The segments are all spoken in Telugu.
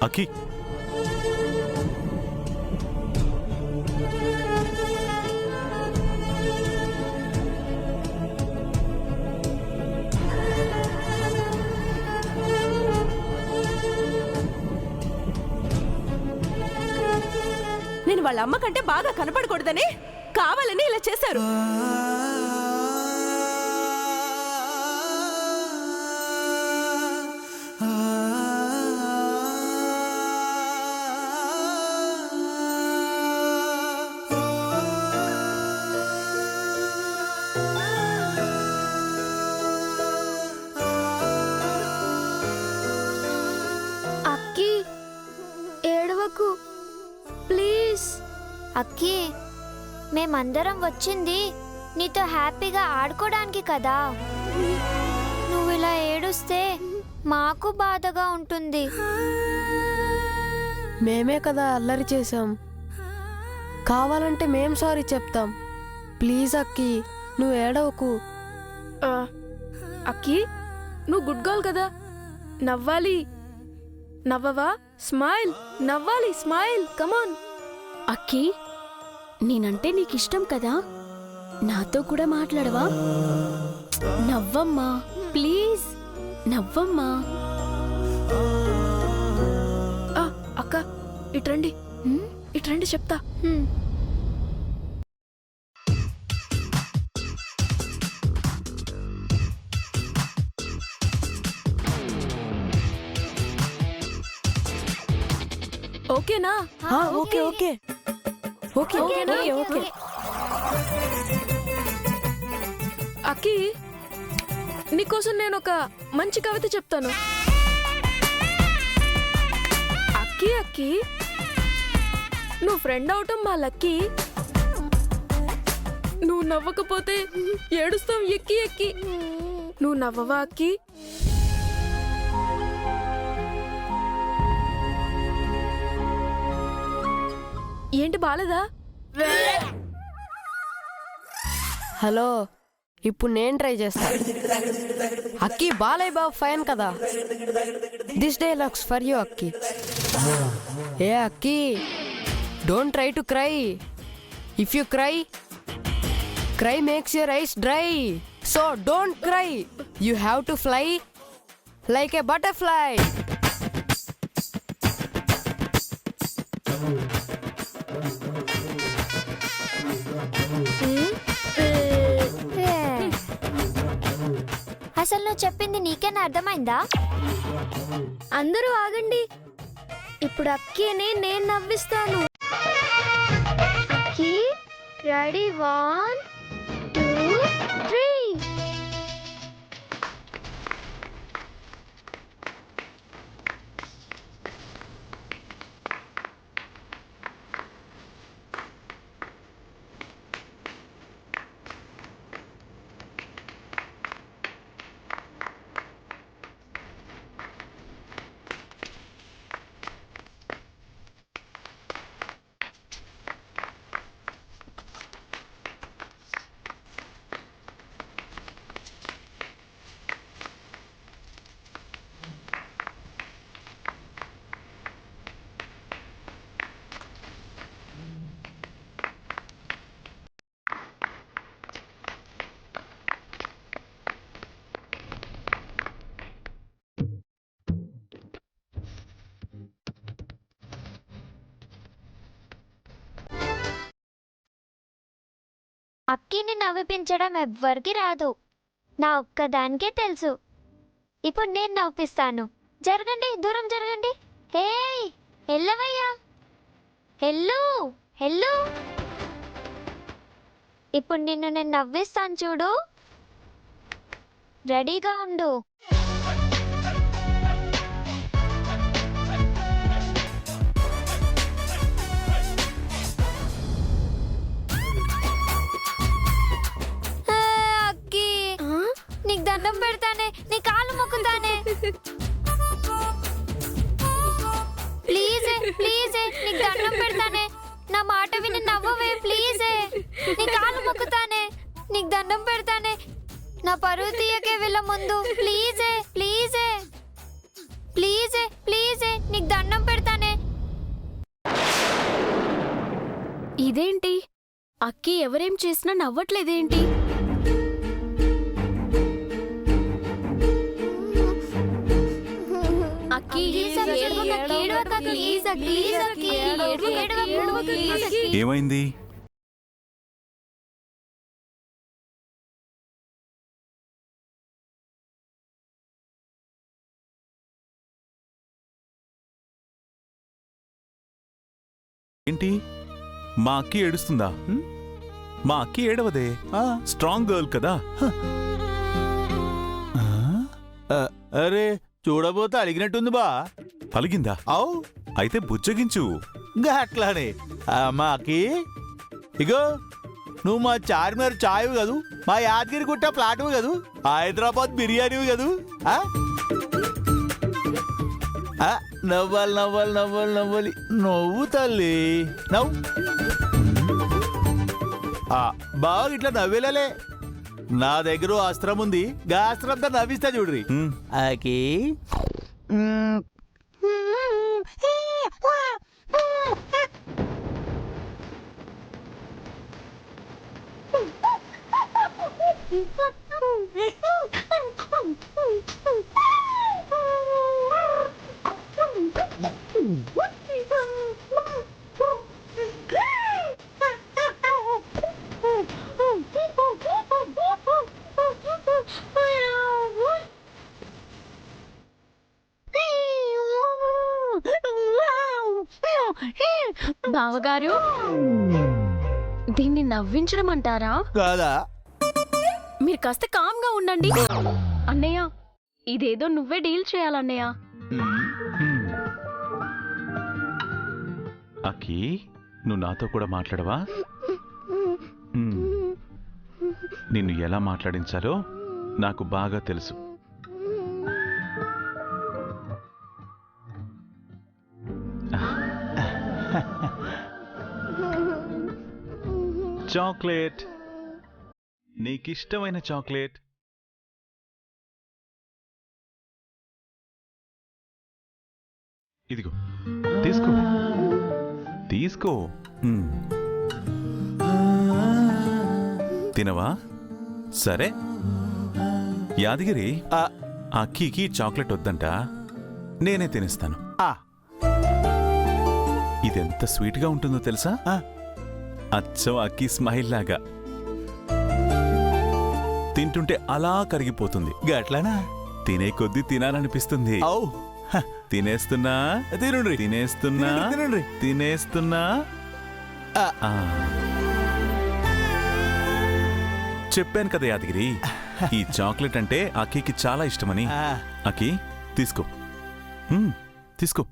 అక్కి నేను వాళ్ళ అమ్మ కంటే బాగా కనపడకూడదని కావాలని ఇలా చేశారు. అక్కి ఏడవకు ప్లీజ్. అక్కి, మేమందరం వచ్చింది నీతో హ్యాపీగా ఆడుకోవడానికి కదా. నువ్వు ఇలా ఏడుస్తే మాకు బాధగా ఉంటుంది. మేమే కదా అల్లరి చేసాం, కావాలంటే మేం సారీ చెప్తాం. ప్లీజ్ అక్కి, నువ్వు ఏడవకు. అక్కి, నువ్వు గుడ్ గర్ల్ కదా, నవ్వాలి. నవ్వవా? స్మైల్. నవ్వాలి, స్మైల్. కమాన్. అక్కి, నేనంటే నీకిష్టం కదా, నాతో కూడా మాట్లాడవా? నవ్వమ్మా ప్లీజ్, నవ్వమ్మా. అక్క ఇట్రండి, ఇట్రండి చెప్తా. ఓకేనా? Okay okay okay okay okay. అక్కి, నీకోసం నేను ఒక మంచి కవిత చెప్తాను. అక్కి అక్కి, నువ్వు ఫ్రెండ్ అవటం మా లక్కీ. నువ్వు నవ్వకపోతే ఏడుస్తాం ఎక్కి ఎక్కి. నువ్వు నవ్వవా అక్కి? ఏంటి బాలేదా? హలో, ఇప్పుడు నేను ట్రై చేస్తా. అక్కి, బాలయ్య బాబు ఫ్యాన్ కదా. This dialogues for you Akki. A Akki, don't try to cry. If you cry, cry makes your eyes dry. So don't cry. You have to fly like A butterfly. అసలు నువ్వు చెప్పింది నీకేనా అర్థమైందా? అందరూ ఆగండి, ఇప్పుడు అక్కిని నేను నవ్విస్తాను. అక్కి, రెడీ 1 2 3. అక్కిని నవ్విపించడం ఎవ్వరికి రాదు, నా ఒక్కదానికే తెలుసు. ఇప్పుడు నేను నవ్విస్తాను. జరగండి, దూరం జరగండి. హే, ఎల్లవయ్యా, హెల్లు హెల్లు. ఇప్పుడు నిన్ను నేను నవ్విస్తాను చూడు, రెడీగా ఉండు. నీకు దండం పెడతానే, నీ కాళ్ళు మొక్కుతానే. ప్లీజ్ ప్లీజ్, నీకు దండం పెడతానే, నా మాట విని నవ్వవే ప్లీజ్. నీ కాళ్ళు మొక్కుతానే, నీకు దండం పెడతానే, నా పరువు తీయకే వీళ్ళ ముందు. ప్లీజ్ ప్లీజ్ ప్లీజ్ ప్లీజ్, నీకు దండం పెడతానే. ఇదేంటి అక్కి ఎవరేం చేసినా నవ్వట్లేదేంటి? అక్కి ఏమైంది? ఏంటి మా అక్కి ఏడుస్తుందా? మా అక్కి ఏడవదే, స్ట్రాంగ్ గర్ల్ కదా. అరే చూడబోతే అలిగినట్టుంది బా. అలిగిందా? అవు అయితే బుజ్జగించు. ఇంకా అట్లానే మాకి ఇగో నువ్వు మా చార్మినార్ చాయవు కదూ, మా యాదగిరి గుట్ట ప్లాటువు కదూ, హైదరాబాద్ బిర్యానీవి కదూ. నవ్వాలి నవ్వాలి నవ్వాలి నవ్వాలి నవ్వు తల్లి నవ్వు. బాగా ఇట్లా నవ్వేలే. నా దగ్గర అస్త్రం ఉంది, గా అస్త్రంతో నవ్విస్తా చూడ్రి. ఆకి బావగారు, దీన్ని నవ్వించడం అంటారా? కాదా? మీరు కాస్త కామ్గా ఉండండి. అన్నయ్య, ఇదేదో నువ్వే డీల్ చేయాలన్నయ్య. అక్కి, నువ్వు నాతో కూడా మాట్లాడవా? నిన్ను ఎలా మాట్లాడించాలో నాకు బాగా తెలుసు. చాక్లెట్, నీకిష్టమైన చాక్లెట్. ఇదిగో తీసుకో తీసుకో. తినవా? సరే. యాదగిరి, అక్కీకి చాక్లెట్ వద్దంట, నేనే తినిస్తాను. ఇదెంత స్వీట్గా ఉంటుందో తెలుసా? అచ్చం అక్కీ స్మైల్ లాగా. తింటుంటే అలా కరిగిపోతుంది. గట్లనా? తినే కొద్దీ తినాలనిపిస్తుంది. తినేస్తున్నా తినండి, తినేస్తున్నా తినండి, తినేస్తున్నా. చెప్పాను కదా యాదగిరి, ఈ చాక్లెట్ అంటే అక్కీకి చాలా ఇష్టమని. అక్కీ తీసుకో, తీసుకో.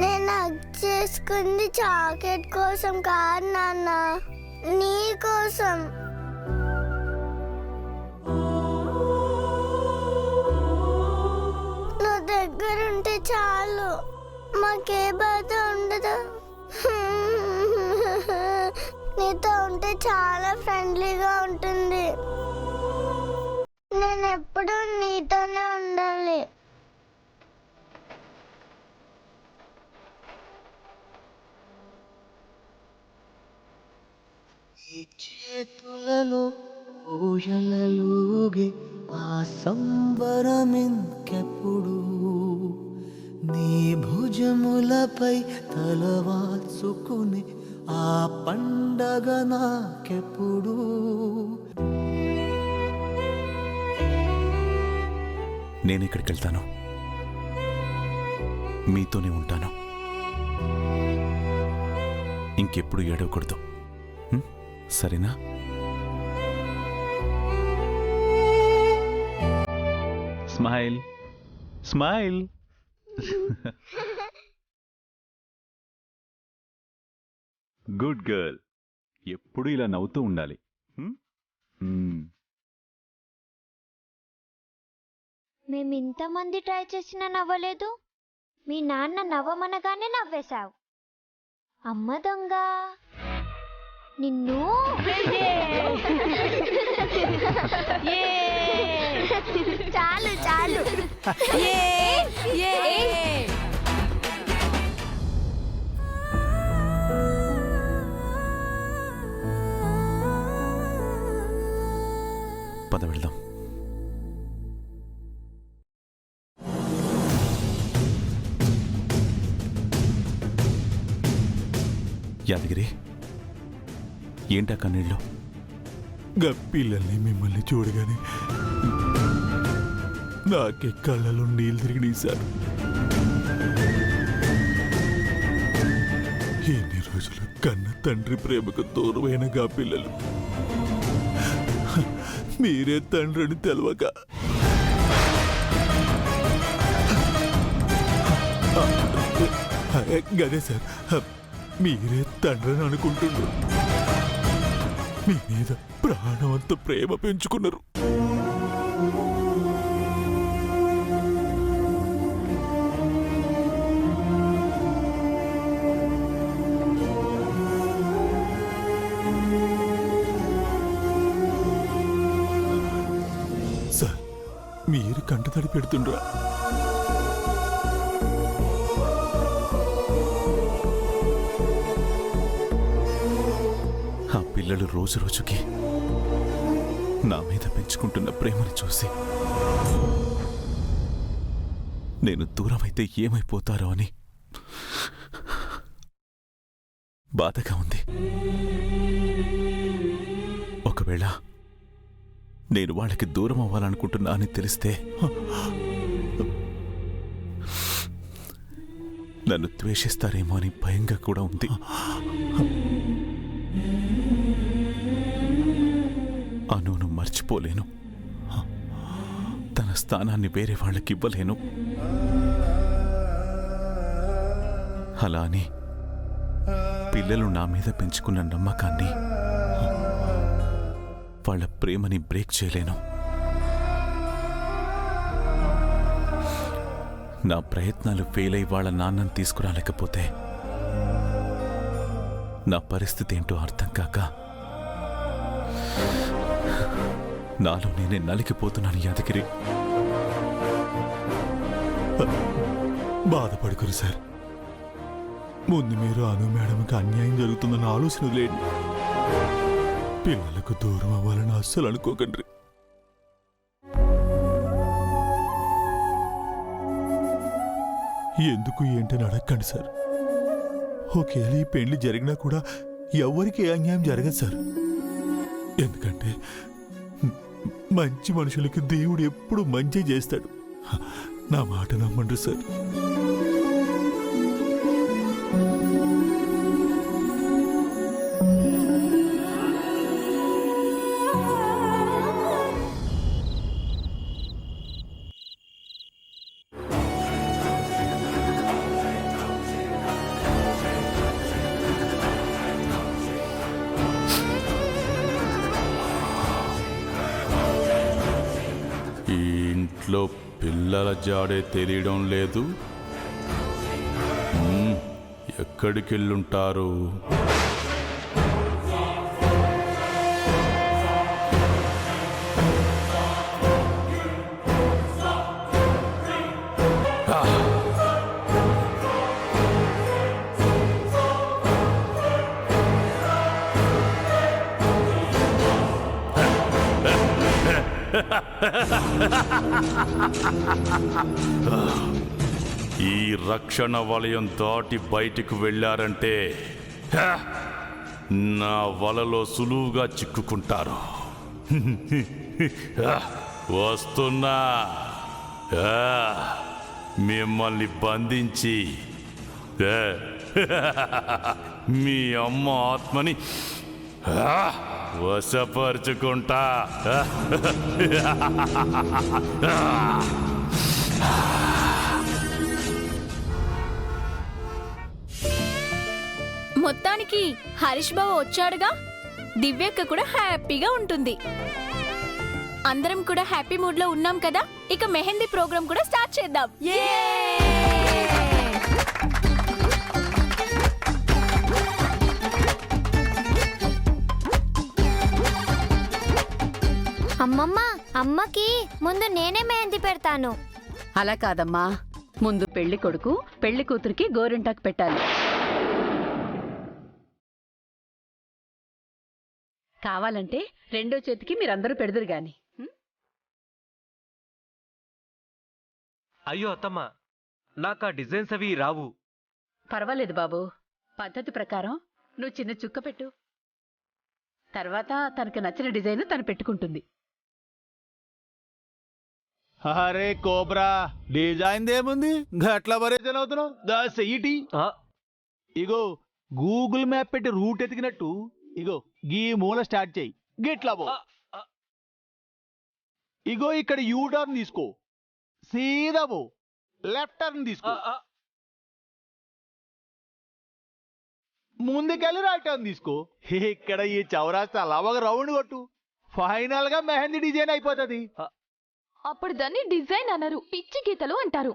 నేను హగ్ చేసుకుంది చాక్లెట్ కోసం కాదు నాన్న, నీ కోసం. నువ్వు దగ్గరుంటే చాలు, మాకే బాధ ఉండదు. నీతో ఉంటే చాలా ఫ్రెండ్లీగా ఉంటుంది. నేను ఎప్పుడూ నీతోనే ఉండాలి. చేతులలో ఊయలలుగే ఆ సంబరమింకెప్పుడు, నీ భుజములపై తలవాల్చుకుని ఆ పండగ నాకెప్పుడు. నేనెక్కడికి వెళ్తాను, మీతోనే ఉంటాను. ఇంకెప్పుడు ఏడవకూడదు, సరేనా? Smile smile. Good girl. ఎప్పుడు ఇలా నవ్వుతూ ఉండాలి. మేము ఇంతమంది ట్రై చేసినా నవ్వలేదు. మీ నాన్న నవ్వమనగానే నవ్వేశావు. అమ్మ దొంగ నిన్ను చాలు చాలు పద వెళ్దాం. యాదగిరి, ఏంటా కన్నీళ్ళు? పిల్లల్ని మిమ్మల్ని చూడగానే నాకే కళ్ళలో నీళ్ళు తిరిగినాయి సార్. ఎన్ని రోజులు కన్న తండ్రి ప్రేమకు దూరమైన గా పిల్లలు మీరే తండ్రిని తెలవక గదే సార్, మీరే తండ్రిని అనుకుంటున్నారు. మీ మీద ప్రాణవంత ప్రేమ పెంచుకున్నారు. సార్, మీరు కంటతడి పెడుతుండ్రా? ఆ పిల్లలు రోజు రోజుకి నా మీద పెంచుకుంటున్న ప్రేమను చూసి నేను దూరమైతే ఏమైపోతారో అని బాధగా ఉంది. ఒకవేళ నేను వాళ్ళకి దూరం అవ్వాలనుకుంటున్నా అని తెలిస్తే నన్ను ద్వేషిస్తారేమో అని భయంగా కూడా ఉంది. అనును మర్చిపోలేను, తన స్థానాన్ని వేరే వాళ్ళకి ఇవ్వలేను. అలా అని పిల్లలు నా మీద పెంచుకున్న నమ్మకాన్ని, వాళ్ళ ప్రేమని బ్రేక్ చేయలేను. నా ప్రయత్నాలు ఫెయిల్ అయి వాళ్ళ నాన్నని తీసుకురాలేకపోతే నా పరిస్థితి ఏంటో అర్థం కాక నాలో నేనే నలిగిపోతున్నాను. యాదగిరి, బాధపడుకోరు సార్. ముందు మీరు అను మేడంకి అన్యాయం జరుగుతుందన్న ఆలోచన వదిలేయండి. పిల్లలకు దూరం అవ్వాలని అస్సలు అనుకోకండి. ఎందుకు ఏంటని అడగండి సార్. ఒకవేళ ఈ పెళ్లి జరిగినా కూడా ఎవరికి ఏ అన్యాయం జరగదు సార్. ఎందుకంటే మంచి మనుషులకి దేవుడు ఎప్పుడు మంచి చేస్తాడు. నా మాట నమ్మండి సార్. ఈ ఇంట్లో పిల్లల జాడే తెలియడం లేదు. ఎక్కడికి వెళ్ళుంటారు? ఈ రక్షణ వలయం దాటి బయటికి వెళ్ళారంటే నా వలలో సులువుగా చిక్కుకుంటారు. వస్తున్నా, మిమ్మల్ని బంధించి మీ అమ్మ ఆత్మని వశపరుచుకుంటా. మొత్తానికి హరీష్ బావ వచ్చాడుగా, దివ్యక్క కూడా హ్యాపీగా ఉంటుంది. అందరం కూడా హ్యాపీ మూడ్ లో ఉన్నాం కదా. ఇక మెహందీ ప్రోగ్రామ్ కూడా స్టార్ట్ చేద్దాం. అమ్మా అమ్మకి ముందు నేనే మెహందీ పెడతాను. అలా కాదమ్మా, ముందు పెళ్లి కొడుకు పెళ్లి కూతురికి గోరింటాకు పెట్టాలి. కావాలంటే రెండో చేతికి మీరందరూ పెడదురు గాని. అయ్యో అత్తమ్మ, నాకు ఆ డిజైన్స్ అవి రావు. పర్వాలేదు బాబు, పద్ధతి ప్రకారం నువ్వు చిన్న చుక్క పెట్టు. తర్వాత తనకు నచ్చిన డిజైన్ తను పెట్టుకుంటుంది. అరే కోబ్రా, డిజైన్ దేముంది, గట్ల పరిచయం అవుతున్నావు. దా చెయ్యిటి. ఇగో గూగుల్ మ్యాప్ పెట్టి రూట్ ఎతికినట్టు ఇగో గీ మూల స్టార్ట్ చేయి, గిట్లా పో. ఇగో ఇక్కడ యూ టర్న్ తీసుకో, సీదా పో, లెఫ్ట్ టర్న్ తీసుకో, ముందుకెళ్ళి రైట్ టర్న్ తీసుకో. ఇక్కడ ఈ చౌరాస్తా అలా ఒక రౌండ్ కొట్టు, ఫైనల్ గా మెహందీ డిజైన్ అయిపోతుంది. అప్పుడు దాన్ని డిజైన్ అన్నారు, పిచ్చి గీతలు అంటారు.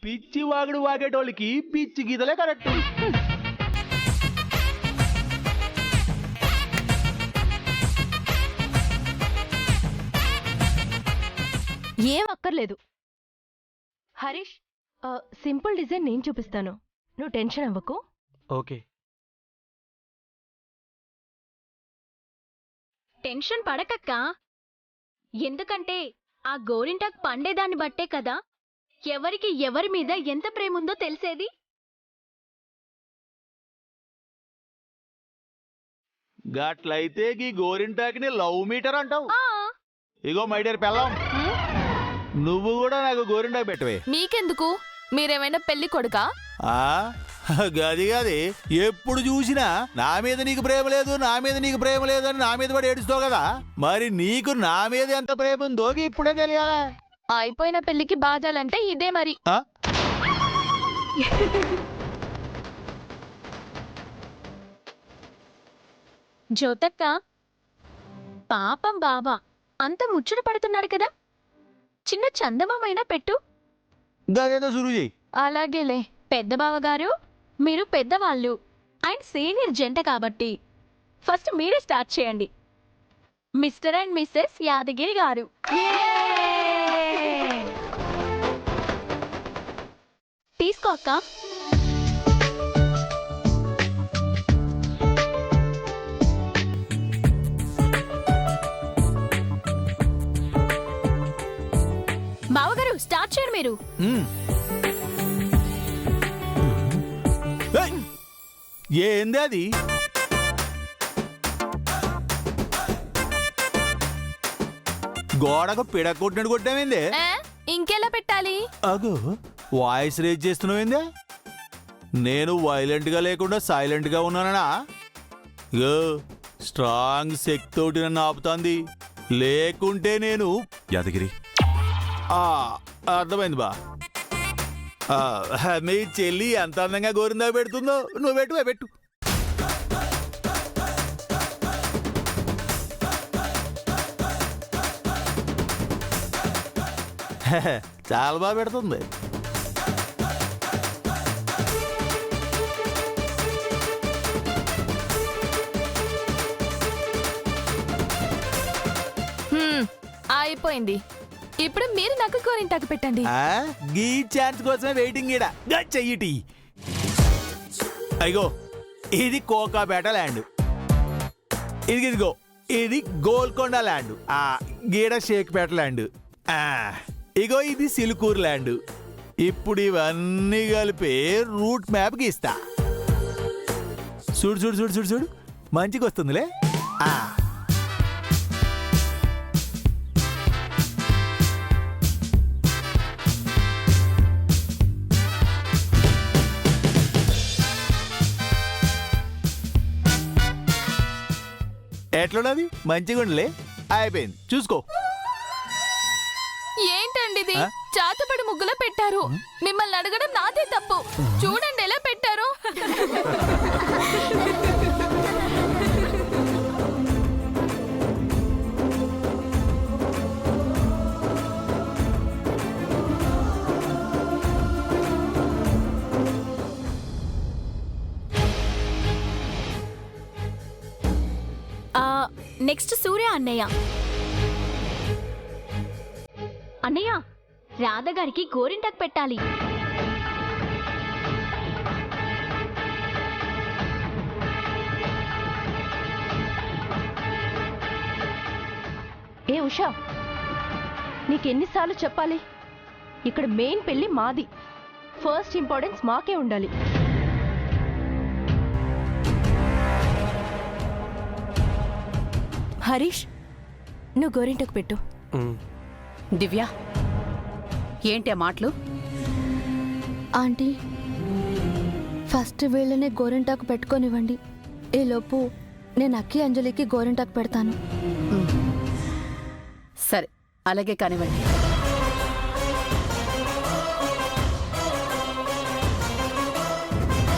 పిచ్చి వాగుడు వాగేటోళ్ళకి పిచ్చి గీతలే కరెక్ట్. ఏం అక్కర్లేదు హరీష్, సింపుల్ డిజైన్ నేను చూపిస్తాను, నువ్వు టెన్షన్ అవ్వకు. ఓకే. టెన్షన్ పడకక్క, ఎందుకంటే ఆ గోరింటాకు పండేదాన్ని బట్టే కదా ఎవరికి ఎవరి మీద ఎంత ప్రేముందో తెలిసేది. గట్లయితే గీ గోరింటాకిని లవ్ మీటర్ అంటావు. ఇగో మై డియర్ పెళ్ళాం, నువ్వు కూడా నాకు గోరింటాకు పెట్టవే. మీకెందుకు? మీరేమైనా పెళ్లి కొడుకా? గది గది, ఎప్పుడు చూసినా నా మీద నీకు ప్రేమ లేదు, నా మీద నీకు ప్రేమ లేదు అని నా మీద పడి ఏడుస్తావు కదా. మరి నీకు నా మీద ఎంత ప్రేమ ఉందో ఇప్పుడే తెలియాలా? అయిపోయిన పెళ్లికి బాధాలంటే ఇదే మరి. జ్యోతక్క, పాపం బాబా అంత ముచ్చట పడుతున్నాడు కదా, చిన్న చందమామైనా పెట్టు. గదేదో సురు చెయ్యి. అలాగేలే. పెద్ద బావగారు, మీరు పెద్దవాళ్ళు అండ్ సీనియర్ జంట కాబట్టి ఫస్ట్ మీరే స్టార్ట్ చేయండి. మిస్టర్ అండ్ మిస్సెస్ యాదగిరి గారు. తీసుకో అక్క. బావగారు స్టార్ట్ చేయండి మీరు. ఏంది అది? గోడకు పిడ కొట్టినట్టు కొట్టామైందే. ఇంకెలా పెట్టాలి? అగో వాయిస్ రేజ్ చేస్తున్నావేందే? నేను వైలెంట్ గా లేకుండా సైలెంట్ గా ఉన్నానా? స్ట్రాంగ్ శక్తి తోటి నన్ను ఆపుతాంది, లేకుంటే నేను యాదగిరి, అర్థమైంది బా. మీ చెల్లి ఎంత అందంగా గోరిందా పెడుతుందో, నువ్వు పెట్టు. చాలా బాగా పెడుతుంది. అయిపోయింది. ఇప్పుడు మీరు నాకు గోరింటాకు పెట్టండి. ఈ ఛాన్స్ కోసమే వెయిటింగ్. ఈడ చెయ్యిటి. అయ్యో ఇది కోకాపేట ల్యాండ్, ఇదిగో ఇది గోల్కొండ ల్యాండ్, గీడ షేక్పేట ల్యాండ్, ఇగో ఇది సిలుకూరు ల్యాండ్. ఇప్పుడు ఇవన్నీ కలిపి రూట్ మ్యాప్ గీస్తా. చూడు చూడు చూడు చూడు చూడు, మంచిగా వస్తుందిలే. ఎట్లున్నది? మంచిగా ఉండలే? అయిపోయింది, చూసుకో. ఏంటండి ఇది? చాతపడి ముగ్గులో పెట్టారు. మిమ్మల్ని అడగడం నాదే తప్పు. చూడండి ఎలా పెట్టారు. నెక్స్ట్ సూర్య అన్నయ్య. అన్నయ్య, రాధ గారికి గోరింటాకు పెట్టాలి. ఏ ఉషా, నీకెన్నిసార్లు చెప్పాలి? ఇక్కడ మెయిన్ పెళ్లి మాది. ఫస్ట్ ఇంపార్టెన్స్ మాకే ఉండాలి. హరీష్, నువ్వు గోరింటకు పెట్టు. దివ్య, ఏంటి ఆ మాటలు? ఆంటీ, ఫస్ట్ వీళ్ళని గోరింటాకు పెట్టుకొనివ్వండి. ఈలోపు నేను అక్కి అంజలికి గోరింటాకు పెడతాను. సరే, అలాగే కానివ్వండి.